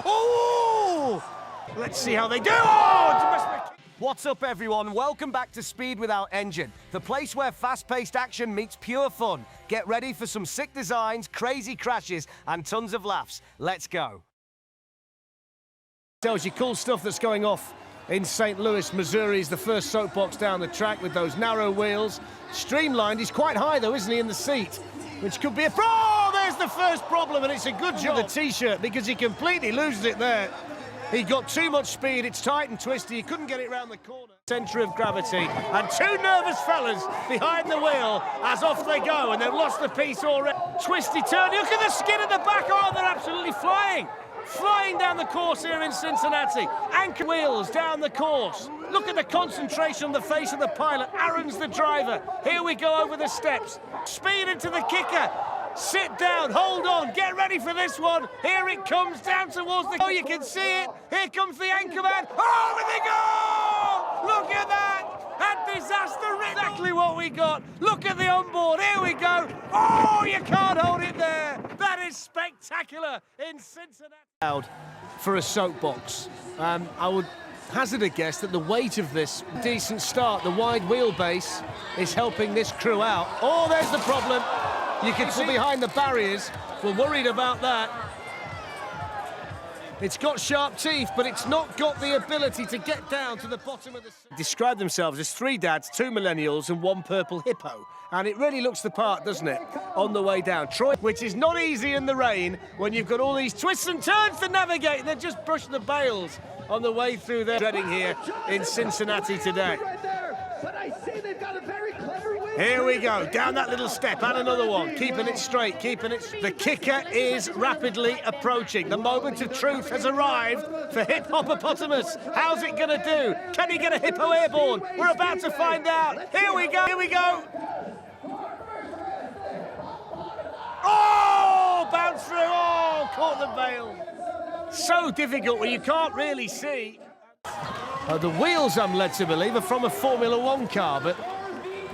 Oh! Let's see how they do. Oh! What's up, everyone? Welcome back to Speed Without Engine, the place where fast-paced action meets pure fun. Get ready for some sick designs, crazy crashes, and tons of laughs. Let's go. Tells you cool stuff that's going off in St. Louis, Missouri. Is the first soapbox down the track with those narrow wheels. Streamlined. He's quite high, though, isn't he, in the seat? Which could be a... Oh, there's the first problem, and it's a good job. The T-shirt, because he completely loses it there. He got too much speed. It's tight and twisty. He couldn't get it round the corner. Centre of gravity. And two nervous fellas behind the wheel as off they go, and they've lost the piece already. Twisty turn. Look at the skin at the back. Oh, they're absolutely flying. Flying down the course here in Cincinnati. Anchor wheels down the course. Look at the concentration on the face of the pilot. Aaron's the driver. Here we go over the steps. Speed into the kicker. Sit down, hold on, get ready for this one. Here it comes down towards the... Oh, you can see it. Here comes the ANCHORMAN. Oh, and they go! Look at that! That disaster, exactly what we got. Look at the onboard, here we go. Oh, you can't hold it there. That is spectacular in Cincinnati. For a soapbox. I would hazard a guess that the weight of this decent start, the wide wheelbase, is helping this crew out. Oh, there's the problem. You can see behind the barriers. We're worried about that. It's got sharp teeth, but it's not got the ability to get down to the bottom of the... Describe themselves as three dads, two millennials, and one purple hippo. And it really looks the part, doesn't it, on the way down. Troy, which is not easy in the rain when you've got all these twists and turns to navigate, and they just brush the bales on the way through their dreading here in Cincinnati today. Here we go, down that little step, and another one, keeping it straight, keeping it... The kicker is rapidly approaching. The moment of truth has arrived for HIPHOPOPOTAMUS. How's it going to do? Can he get a hippo airborne? We're about to find out. Here we go, here we go. Oh, bounce through, oh, caught the bail. So difficult when you can't really see. The wheels, I'm led to believe, are from a Formula One car, but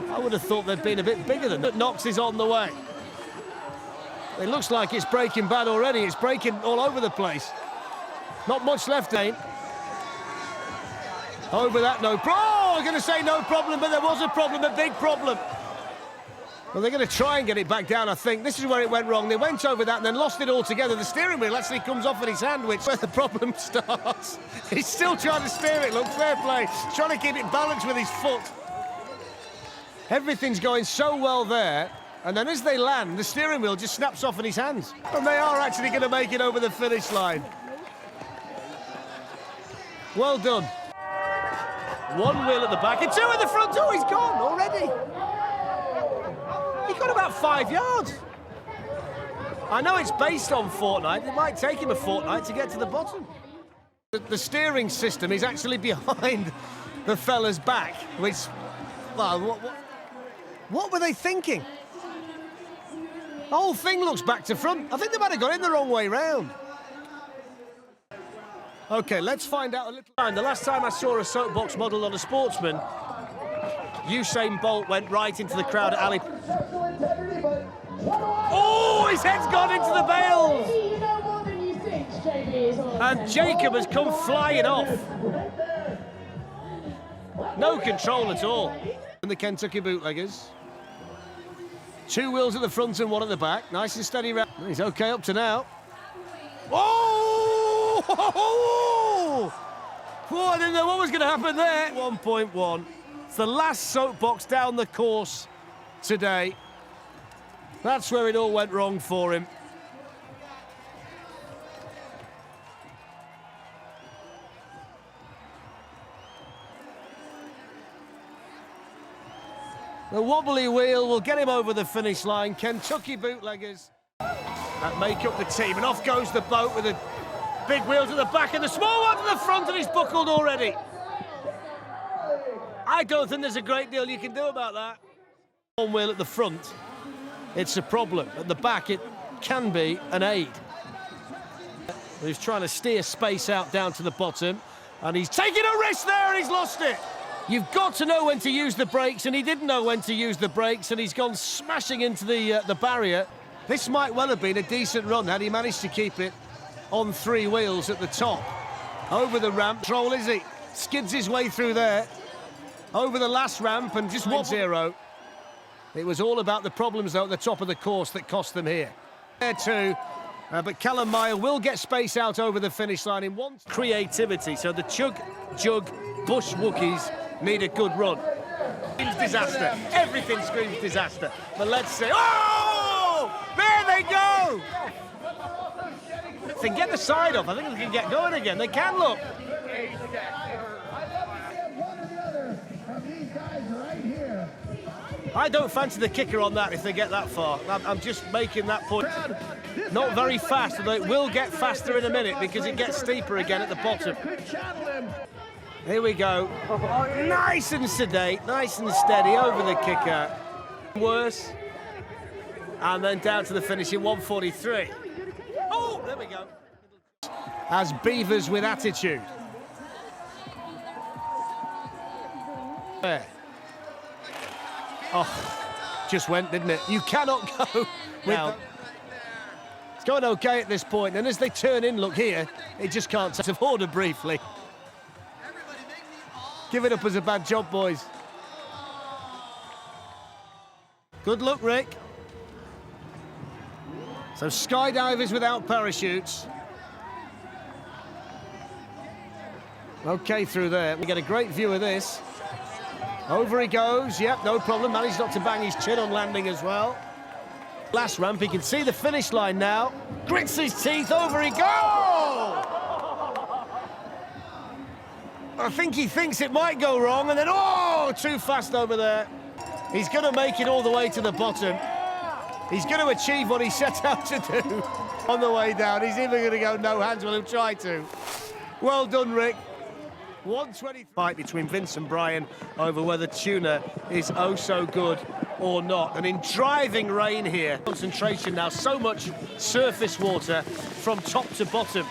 I would have thought they'd been a bit bigger than that. Knox is on the way. It looks like it's breaking bad already. It's breaking all over the place. Not much left, ain't. Over that, no problem. Oh, I'm going to say no problem, but there was a problem, a big problem. Well, they're going to try and get it back down, I think. This is where it went wrong. They went over that and then lost it altogether. The steering wheel actually comes off in his hand, which is where the problem starts. He's still trying to steer it, look, fair play. He's trying to keep it balanced with his foot. Everything's going so well there, and then as they land, the steering wheel just snaps off in his hands. And they are actually going to make it over the finish line. Well done. One wheel at the back and two at the front. Oh, he's gone already. He got about 5 yards. I know it's based on fortnight. It might take him a fortnight to get to the bottom. The steering system is actually behind the fella's back, which, well, what were they thinking? The whole thing looks back to front. I think they might have got in the wrong way round. OK, let's find out a little time. The last time I saw a soapbox model on a sportsman, Usain Bolt went right into the crowd at Ali. Oh, his head's gone into the bales. And Jacob has come flying off. No control at all. And the Kentucky bootleggers. Two wheels at the front and one at the back. Nice and steady round. He's OK up to now. Oh! Oh, I didn't know what was going to happen there. 1.1. It's the last soapbox down the course today. That's where it all went wrong for him. The wobbly wheel will get him over the finish line. Kentucky bootleggers that make up the team. And off goes the boat with the big wheels at the back and the small ones at the front, and he's buckled already. I don't think there's a great deal you can do about that. One wheel at the front, it's a problem. At the back, it can be an aid. He's trying to steer space out down to the bottom, and he's taking a risk there, and he's lost it. You've got to know when to use the brakes, and he didn't know when to use the brakes, and he's gone smashing into the barrier. This might well have been a decent run had he managed to keep it on 3 wheels at the top. Over the ramp, control is he? Skids his way through there. Over the last ramp and just 1-0. It was all about the problems, though, at the top of the course that cost them here. There too, but Callum Meyer will get space out over the finish line in one. Creativity, so the Chug, Jug, Bush Wookiees need a good run. Screams disaster. Everything screams disaster. But let's see. Oh! There they go! If they can get the side off, I think they can get going again. They can, look. I don't fancy the kicker on that if they get that far. I'm just making that point. Not very fast, although it will get faster in a minute because it gets steeper again at the bottom. Here we go. Nice and sedate, nice and steady over the kicker. Worse. And then down to the finish in 1:43. Oh, there we go. As Beavers with attitude. There. Oh, just went, didn't it? You cannot go with... It's going okay at this point, and as they turn in, look here, it just can't take of order briefly. Give it up as a bad job, boys. Good luck, Rick. So skydivers without parachutes. Okay through there. We get a great view of this. Over he goes, yep, no problem. Managed not to bang his chin on landing as well. Last ramp, he can see the finish line now. Grits his teeth, over he goes! I think he thinks it might go wrong, and then, oh, too fast over there. He's going to make it all the way to the bottom. He's going to achieve what he set out to do on the way down. He's even going to go no hands, well, he'll try to. Well done, Rick. 120 fight between Vince and Brian over whether tuna is oh so good or not. And in driving rain here, concentration now, so much surface water from top to bottom.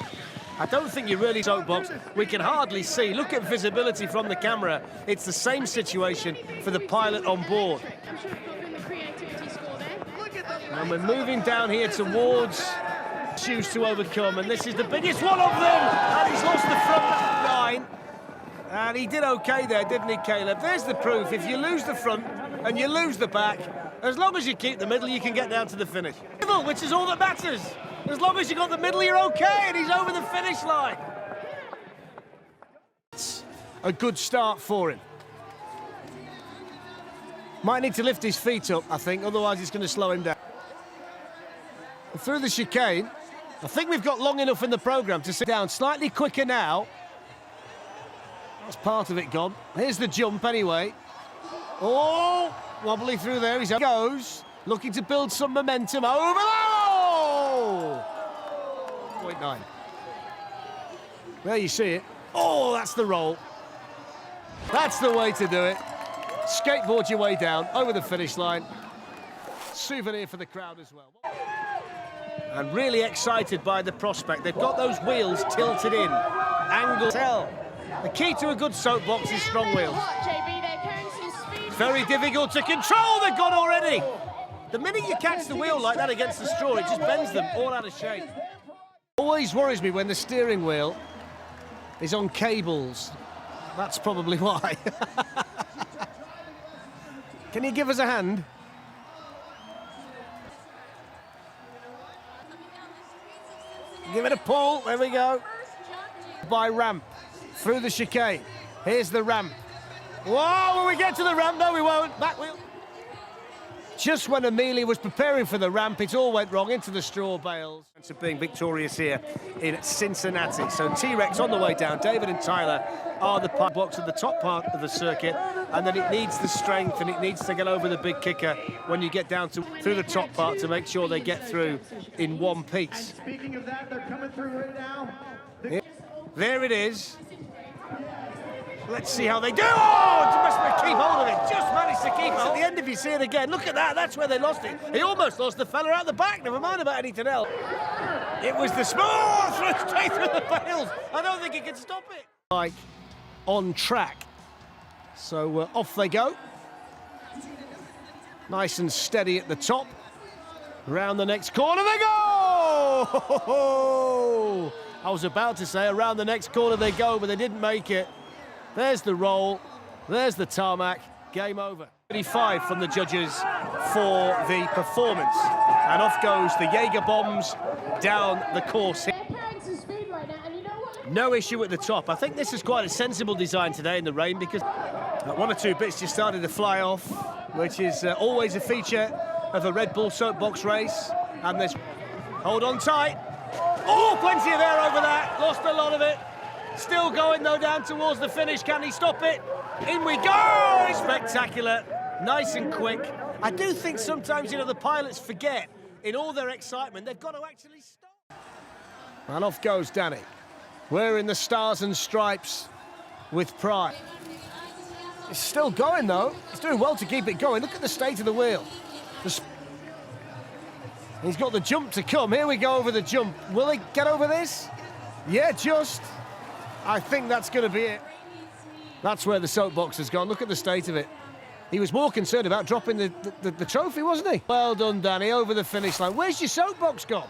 I don't think you really soapbox. We can hardly see. Look at visibility from the camera. It's the same situation for the pilot on board. And we're moving down here towards issues to overcome, and this is the biggest one of them. And he's lost the front 9. And he did okay there, didn't he, Caleb? There's the proof. If you lose the front and you lose the back, as long as you keep the middle, you can get down to the finish. Which is all that matters. As long as you got the middle, you're okay, and he's over the finish line. It's a good start for him. Might need to lift his feet up, I think, otherwise it's going to slow him down. And through the chicane, I think we've got long enough in the programme to sit down slightly quicker now. That's part of it gone. Here's the jump anyway. Oh, wobbly through there. He goes, looking to build some momentum. Over. Oh! 0.9. There you see it. Oh, that's the roll. That's the way to do it. Skateboard your way down over the finish line. Souvenir for the crowd as well. And really excited by the prospect. They've got those wheels tilted in. Angle. Tell. The key to a good soapbox is strong wheels. Very difficult to control. They're gone already. The minute you catch the wheel like that against the straw, it just bends them all out of shape. Always worries me when the steering wheel is on cables. That's probably why. Can you give us a hand? Give it a pull. There we go. By ramp. Through the chicane. Here's the ramp. Whoa, will we get to the ramp? No, we won't. Back wheel. Just when Amelia was preparing for the ramp, it all went wrong into the straw bales. Of being victorious here in Cincinnati. So T-Rex on the way down. David and Tyler are the box at the top part of the circuit, and then it needs the strength and it needs to get over the big kicker when you get down to through the top part to make sure they get through in one piece. And speaking of that, they're coming through right now. There it is. Let's see how they do. Oh, just keep hold of it. Just managed to keep it. At the end, if you see it again, look at that. That's where they lost it. He almost lost the fella out the back. Never mind about anything else. It was the small through straight through the bales. I don't think he can stop it. Like on track. So off they go. Nice and steady at the top. Round the next corner they go. Oh! I was about to say around the next corner they go, but they didn't make it. There's the roll. There's the tarmac. Game over. 35 from the judges for the performance. And off goes the Jaeger bombs down the course. No issue at the top. I think this is quite a sensible design today in the rain because one or two bits just started to fly off, which is always a feature of a Red Bull Soapbox Race. And this, hold on tight. Oh, plenty of air over that. Lost a lot of it. Still going though down towards the finish. Can he stop it? In we go! Spectacular. Nice and quick. I do think sometimes, you know, the pilots forget in all their excitement, they've got to actually stop. And off goes Danny. Wearing the stars and stripes with pride. It's still going though. He's doing well to keep it going. Look at the state of the wheel. He's got the jump to come. Here we go over the jump. Will he get over this? Yeah, just. I think that's going to be it. That's where the soapbox has gone. Look at the state of it. He was more concerned about dropping the trophy, wasn't he? Well done, Danny, over the finish line. Where's your soapbox gone?